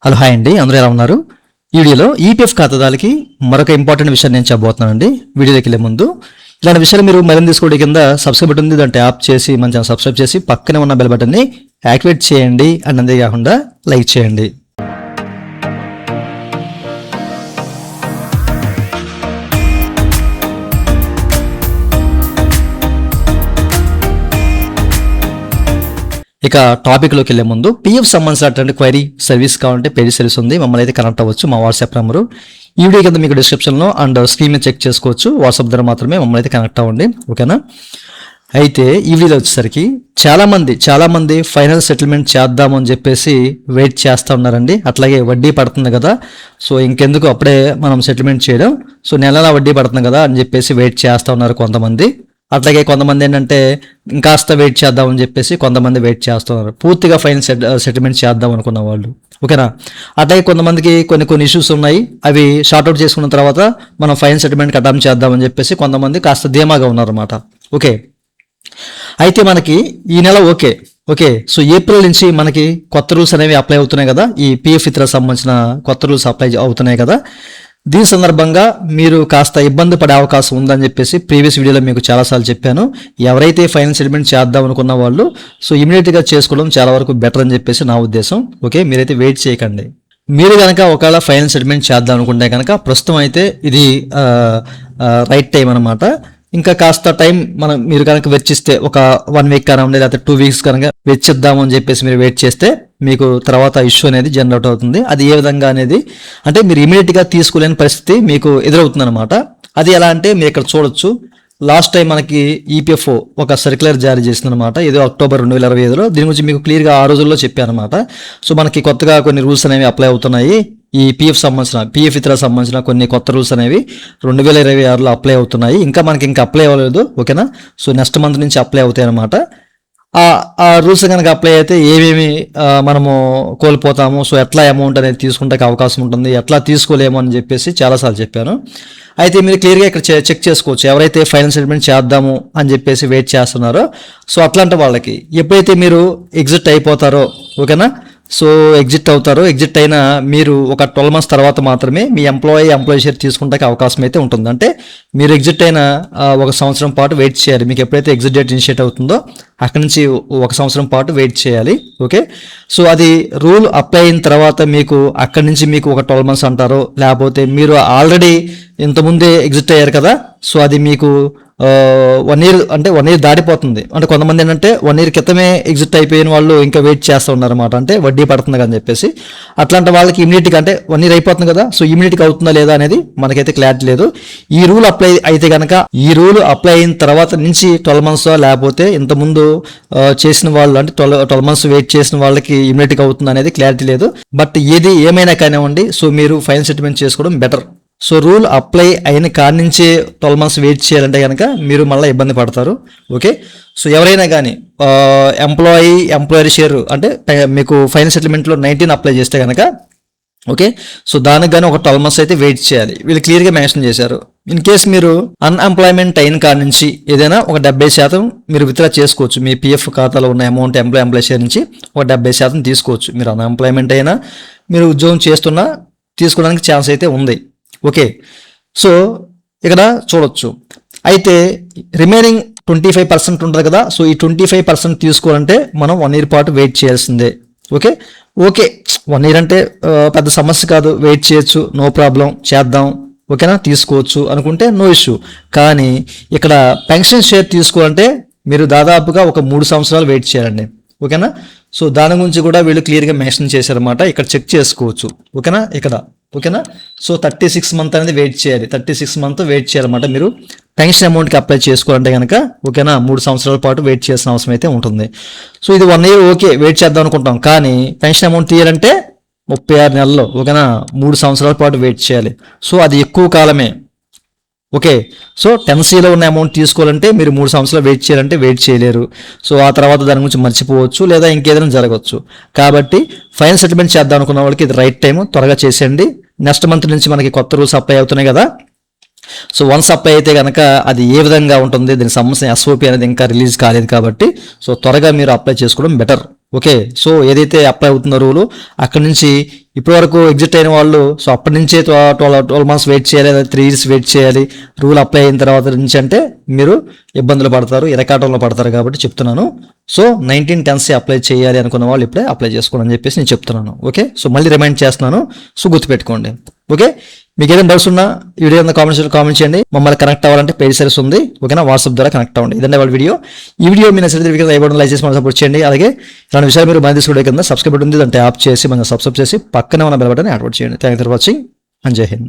Hello hi అండి, అందరూ ఎలా ఉన్నారు? ఈ వీడియోలో ఈపీఎఫ్ ఖాతాదారులకి మరొక ఇంపార్టెంట్ విషయం నేను చెప్పబోతున్నానండి. వీడియోలోకి వెళ్ళే ముందు ఇలాంటి విషయాలు మీరు మరింత తీసుకోవడం కింద సబ్స్క్రైబ్ బటన్ ఉంది, దాన్ని ట్యాప్ చేసి మన ఛానల్ సబ్స్క్రైబ్ చేసి పక్కనే ఉన్న బెల్ బటన్ని యాక్టివేట్ చేయండి. అండ్ అంతే కాకుండా లైక్ చేయండి. ఇక టాపిక్లోకి వెళ్ళే ముందు పీఎఫ్ సంబంధించినటువంటి క్వైరీ సర్వీస్ కావాలంటే పేజీ సర్వీస్ ఉంది, మమ్మల్ని అయితే కనెక్ట్ అవ్వచ్చు. మా వాట్సాప్ నెంబరు ఈ వీడియో కింద మీకు డిస్క్రిప్షన్లో అండ్ స్క్రీన్ మీద చెక్ చేసుకోవచ్చు. వాట్సాప్ ద్వారా మాత్రమే మమ్మల్ని అయితే కనెక్ట్ అవ్వండి, ఓకేనా? అయితే ఈ వీడియో వచ్చేసరికి చాలామంది ఫైనల్ సెటిల్మెంట్ చేద్దామని చెప్పేసి వెయిట్ చేస్తూ ఉన్నారండి. అట్లాగే వడ్డీ పడుతుంది కదా, సో ఇంకెందుకు అప్పుడే మనం సెటిల్మెంట్ చేయడం, సో నెలలా వడ్డీ పడుతుంది కదా అని చెప్పేసి వెయిట్ చేస్తూ ఉన్నారు కొంతమంది. అట్లాగే కొంతమంది ఏంటంటే ఇంకాస్త వెయిట్ చేద్దామని చెప్పేసి కొంతమంది వెయిట్ చేస్తున్నారు, పూర్తిగా ఫైనల్ సెటిల్మెంట్ చేద్దాం అనుకున్న వాళ్ళు, ఓకేనా? అట్లాగే కొంతమందికి కొన్ని ఇష్యూస్ ఉన్నాయి, అవి షార్ట్అవుట్ చేసుకున్న తర్వాత మనం ఫైనల్ సెటిల్మెంట్కి అటెంప్ట్ చేద్దామని చెప్పేసి కొంతమంది కాస్త ధీమాగా ఉన్నారన్నమాట. ఓకే, అయితే మనకి ఈ నెల ఓకే సో ఏప్రిల్ నుంచి మనకి కొత్త రూల్స్ అనేవి అప్లై అవుతున్నాయి కదా, ఈ పిఎఫ్ ఇతర సంబంధించిన కొత్త రూల్స్ అప్లై అవుతున్నాయి కదా. దీని సందర్భంగా మీరు కాస్త ఇబ్బంది పడే అవకాశం ఉందని చెప్పేసి ప్రీవియస్ వీడియోలో మీకు చాలాసార్లు చెప్పాను. ఎవరైతే ఫైనల్ సెటిల్మెంట్ చేద్దాం అనుకున్న వాళ్ళు సో ఇమీడియట్గా చేసుకోవడం చాలా వరకు బెటర్ అని చెప్పేసి నా ఉద్దేశం. ఓకే, మీరైతే వెయిట్ చేయకండి. మీరు కనుక ఒకవేళ ఫైనల్ సెటిల్మెంట్ చేద్దాం అనుకుంటే కనుక ప్రస్తుతం అయితే ఇది రైట్ టైం అనమాట. ఇంకా కాస్త టైం మీరు కనుక వెచ్చిస్తే ఒక 1 వీక్ కానివ్వండి, లేకపోతే 2 వీక్స్ కనుక వెచ్చిద్దాము అని చెప్పేసి మీరు వెయిట్ చేస్తే మీకు తర్వాత ఇష్యూ అనేది జనరేట్ అవుతుంది. అది ఏ విధంగా అనేది అంటే మీరు ఇమీడియట్గా తీసుకోలేని పరిస్థితి మీకు ఎదురవుతుంది అనమాట. అది ఎలా అంటే మీరు ఇక్కడ చూడొచ్చు, లాస్ట్ టైం మనకి ఈపీఎఫ్ ఒక సర్క్యులర్ జారీ చేసింది అనమాట, ఏదో అక్టోబర్ 2025లో. దీని గురించి మీకు క్లియర్గా ఆ రోజుల్లో చెప్పాను అనమాట. సో మనకి కొత్తగా కొన్ని రూల్స్ అనేవి అప్లై అవుతున్నాయి. ఈ పిఎఫ్ ఇతర సంబంధించిన కొన్ని కొత్త రూల్స్ అనేవి 2026లో అప్లై అవుతున్నాయి. ఇంకా అప్లై అవ్వలేదు, ఓకేనా? సో నెక్స్ట్ మంత్ నుంచి అప్లై అవుతాయి అనమాట. ఆ రూల్స్ కనుక అప్లై అయితే ఏమేమి మనము కోల్పోతాము, సో ఎట్లా అమౌంట్ అనేది తీసుకుంటే అవకాశం ఉంటుంది, ఎట్లా తీసుకోలేము అని చెప్పేసి చాలాసార్లు చెప్పాను. అయితే మీరు క్లియర్గా ఇక్కడ చెక్ చేసుకోవచ్చు, ఎవరైతే ఫైనల్ సెటిల్మెంట్ చేద్దాము అని చెప్పేసి వెయిట్ చేస్తున్నారో సో అట్లాంటి వాళ్ళకి ఎప్పుడైతే మీరు ఎగ్జిట్ అయిపోతారో, ఓకేనా? సో ఎగ్జిట్ అవుతారో, ఎగ్జిట్ అయినా మీరు ఒక 12 months తర్వాత మాత్రమే మీ ఎంప్లాయీ షేర్ తీసుకుంటే అవకాశం అయితే ఉంటుంది. అంటే మీరు ఎగ్జిట్ అయిన 1 సంవత్సరం పాటు వెయిట్ చేయాలి. మీకు ఎప్పుడైతే ఎగ్జిట్ డేట్ ఇనిషియేట్ అవుతుందో అక్కడి నుంచి 1 సంవత్సరం పాటు వెయిట్ చేయాలి. ఓకే, సో అది రూల్ అప్లై అయిన తర్వాత మీకు అక్కడి నుంచి మీకు ఒక 12 months అంటారో, లేకపోతే మీరు ఆల్రెడీ ఇంతకుముందే ఎగ్జిట్ అయ్యారు కదా, సో అది మీకు 1 year అంటే 1 year దాటిపోతుంది. అంటే కొంతమంది ఏంటంటే 1 year క్రితమే ఎగ్జిట్ అయిపోయిన వాళ్ళు ఇంకా వెయిట్ చేస్తూ ఉన్నారన్నమాట, అంటే వడ్డీ పడుతుంది అని చెప్పేసి. అట్లాంటి వాళ్ళకి ఇమీడియట్గా అంటే 1 year అయిపోతుంది కదా, సో ఇమీడియట్గా అవుతుందా లేదా అనేది మనకైతే క్లారిటీ లేదు. ఈ రూల్ అప్లై అయితే కనుక ఈ రూల్ అప్లై అయిన తర్వాత నుంచి 12 months లేకపోతే ఇంతకుముందు చేసిన వాళ్ళు అంటే 12 months వెయిట్ చేసిన వాళ్ళకి ఇమీడియట్గా అవుతుంది అనేది క్లారిటీ లేదు. బట్ ఏది ఏమైనా కానివ్వండి, సో మీరు ఫైనల్ సెటిల్మెంట్ చేసుకోవడం బెటర్. సో రూల్ అప్లై అయిన కాడి నుంచే 12 months వెయిట్ చేయాలంటే కనుక మీరు మళ్ళీ ఇబ్బంది పడతారు. ఓకే, సో ఎవరైనా కానీ ఎంప్లాయర్ షేర్ అంటే మీకు ఫైనల్ సెటిల్మెంట్లో 19 అప్లై చేస్తే కనుక ఓకే, సో దానికి కానీ ఒక 12 months అయితే వెయిట్ చేయాలి. వీళ్ళు క్లియర్గా మెన్షన్ చేశారు. ఇన్ కేస్ మీరు అన్ఎంప్లాయ్మెంట్ అయిన కాడి నుంచి ఏదైనా ఒక 70% మీరు విత్డ్రా చేసుకోవచ్చు. మీ పిఎఫ్ ఖాతాలో ఉన్న అమౌంట్ ఎంప్లాయ్ షేర్ నుంచి ఒక 70% తీసుకోవచ్చు. మీరు అన్ఎంప్లాయ్మెంట్ అయినా మీరు ఉద్యోగం చేస్తున్నా తీసుకోవడానికి ఛాన్స్ అయితే ఉంది. ఓకే, సో ఇక్కడ చూడొచ్చు. అయితే రిమైనింగ్ 25% ఉంటుంది కదా, సో ఈ 25% తీసుకోవాలంటే మనం 1 year పాటు వెయిట్ చేయాల్సిందే. ఓకే, 1 year అంటే పెద్ద సమస్య కాదు, వెయిట్ చేయొచ్చు, నో ప్రాబ్లం, చేద్దాం, ఓకేనా, తీసుకోవచ్చు అనుకుంటే నో ఇష్యూ. కానీ ఇక్కడ పెన్షన్ షేర్ తీసుకోవాలంటే మీరు దాదాపుగా ఒక 3 సంవత్సరాలు వెయిట్ చేయాలండి, ఓకేనా? సో దాని గురించి కూడా వీళ్ళు క్లియర్గా మెన్షన్ చేశారన్నమాట, ఇక్కడ చెక్ చేసుకోవచ్చు, ఓకేనా? ఓకేనా, సో 36 months అనేది వెయిట్ చేయాలి. 36 months వెయిట్ చేయాలన్నమాట మీరు పెన్షన్ అమౌంట్కి అప్లై చేసుకోవాలంటే కనుక, ఓకేనా? 3 సంవత్సరాల పాటు వెయిట్ చేయాల్సిన అవసరం అయితే ఉంటుంది. సో ఇది 1 year ఓకే వెయిట్ చేద్దాం అనుకుంటాం, కానీ పెన్షన్ అమౌంట్ తీయాలంటే 36 నెలలు, ఓకేనా? 3 సంవత్సరాల పాటు వెయిట్ చేయాలి. సో అది ఎక్కువ కాలమే. ఓకే, సో 10Cలో ఉన్న అమౌంట్ తీసుకోవాలంటే మీరు 3 సంవత్సరాలు వెయిట్ చేయాలంటే వెయిట్ చేయలేరు. సో ఆ తర్వాత దాని గురించి మర్చిపోవచ్చు, లేదా ఇంకేదైనా జరగవచ్చు. కాబట్టి ఫైనల్ సెటిల్మెంట్ చేద్దాం అనుకున్న వాళ్ళకి ఇది రైట్ టైం, త్వరగా చేసేయండి. నెక్స్ట్ మంత్ నుంచి మనకి కొత్త రూల్స్ అప్లై అవుతున్నాయి కదా, సో వన్స్ అప్లై అయితే కనుక అది ఏ విధంగా ఉంటుంది, దీనికి సంబంధించిన ఎస్ఓపి అనేది ఇంకా రిలీజ్ కాలేదు కాబట్టి సో త్వరగా మీరు అప్లై చేసుకోవడం బెటర్. ఓకే, సో ఏదైతే అప్లై అవుతుందో రూలు అక్కడి నుంచి ఇప్పటి వరకు ఎగ్జిట్ అయిన వాళ్ళు, సో అప్పటి నుంచే 12 మంత్స్ వెయిట్ చేయాలి, లేదా 3 years వెయిట్ చేయాలి రూల్ అప్లై అయిన తర్వాత నుంచి అంటే మీరు ఇబ్బందులు పడతారు, ఇరకాటంలో పడతారు కాబట్టి చెప్తున్నాను. సో 1910 అప్లై చేయాలి అనుకున్న వాళ్ళు ఇప్పుడే అప్లై చేసుకోండి అని చెప్పేసి నేను చెప్తున్నాను. ఓకే, సో మళ్ళీ రిమైండ్ చేస్తున్నాను, సో గుర్తుపెట్టుకోండి. ఓకే, మీకు ఏదైనా డౌట్స్ ఉన్నా వీడియో కామెంట్ చేయండి. మమ్మల్ని కనెక్ట్ అవ్వాలంటే పేజ్ సర్వీస్ ఉంది, ఓకేనా, వాట్సాప్ ద్వారా కనెక్ట్ అవ్వండి. ఇదంటే వాళ్ళ వీడియో. ఈ వీడియో మీ నచ్చితే లైక్ చేసి మనం సపోర్ట్ చేయండి. అలాగే ఇలాంటి విషయాలు మీరు మన తీసుకోవడం కింద సబ్స్క్రైబ్ ఉంది, దాన్ని ట్యాప్ చేసి మనం సబ్స్క్రైబ్ చేసి పక్కనే ఉన్న బెల్ బటన్ యాక్టివేట్ చేయండి. Thank you for watching and జై హింద్.